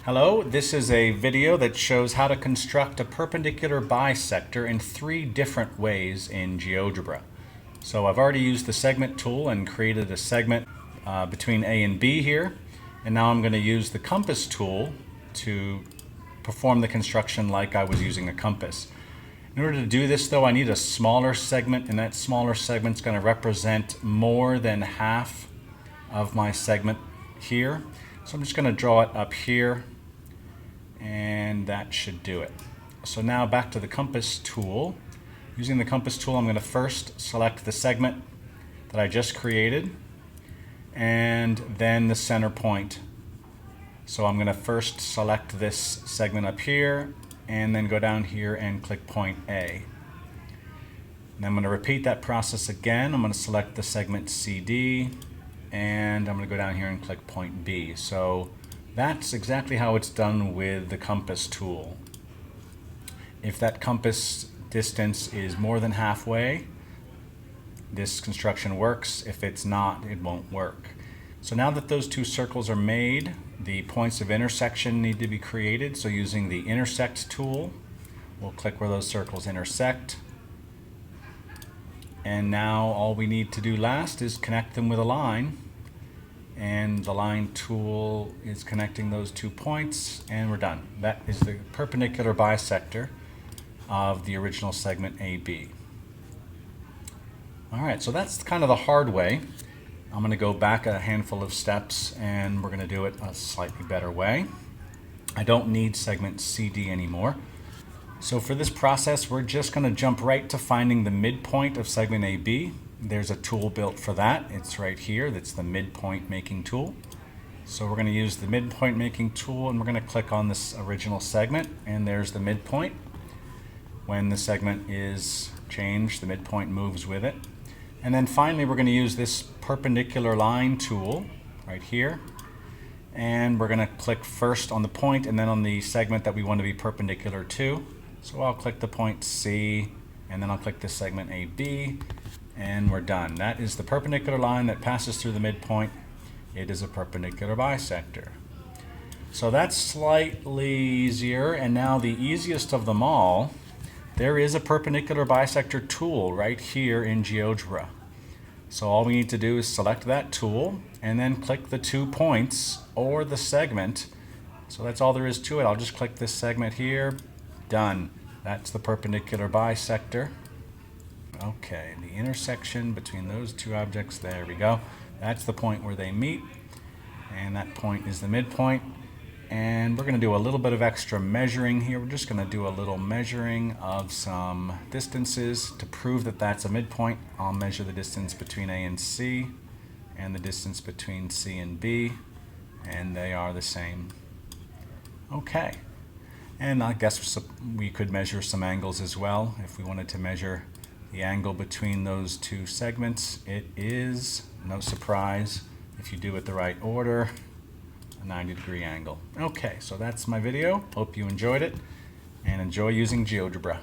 Hello, this is a video that shows how to construct a perpendicular bisector in 3 different ways in Geogebra. So I've already used the segment tool and created a segment between A and B here, and now I'm going to use the compass tool to perform the construction like I was using a compass. In order to do this though, I need a smaller segment, and that smaller segment is going to represent more than half of my segment here. So I'm just going to draw it up here, and that should do it. So now back to the compass tool. Using the compass tool, I'm going to first select the segment that I just created and then the center point. So I'm going to first select this segment up here and then go down here and click point A. And I'm going to repeat that process again. I'm going to select the segment CD and I'm going to go down here and click point B. So that's exactly how it's done with the compass tool. If that compass distance is more than halfway, this construction works. If it's not, it won't work. So now that those 2 circles are made, the points of intersection need to be created. So using the intersect tool, we'll click where those circles intersect. And now all we need to do last is connect them with a line. And the line tool is connecting those 2 points, and we're done. That is the perpendicular bisector of the original segment AB. All right, so that's kind of the hard way. I'm going to go back a handful of steps and we're going to do it a slightly better way. I don't need segment CD anymore. So for this process, we're just going to jump right to finding the midpoint of segment AB. There's a tool built for that. It's right here. That's the midpoint making tool. So we're going to use the midpoint making tool and we're going to click on this original segment, and there's the midpoint. When the segment is changed, the midpoint moves with it. And then finally, we're going to use this perpendicular line tool right here. And we're going to click first on the point and then on the segment that we want to be perpendicular to. So I'll click the point C, and then I'll click the segment AB, and we're done. That is the perpendicular line that passes through the midpoint. It is a perpendicular bisector. So that's slightly easier, and now the easiest of them all, there is a perpendicular bisector tool right here in Geogebra. So all we need to do is select that tool and then click the 2 points or the segment. So that's all there is to it. I'll just click this segment here. Done. That's the perpendicular bisector. Okay, the intersection between those 2 objects, there we go. That's the point where they meet, and that point is the midpoint. And we're going to do a little bit of extra measuring here. We're just going to do a little measuring of some distances to prove that that's a midpoint. I'll measure the distance between A and C and the distance between C and B, and they are the same. Okay. And I guess we could measure some angles as well if we wanted to measure the angle between those 2 segments. It is, no surprise, if you do it the right order, a 90-degree angle. Okay, so that's my video. Hope you enjoyed it and enjoy using GeoGebra.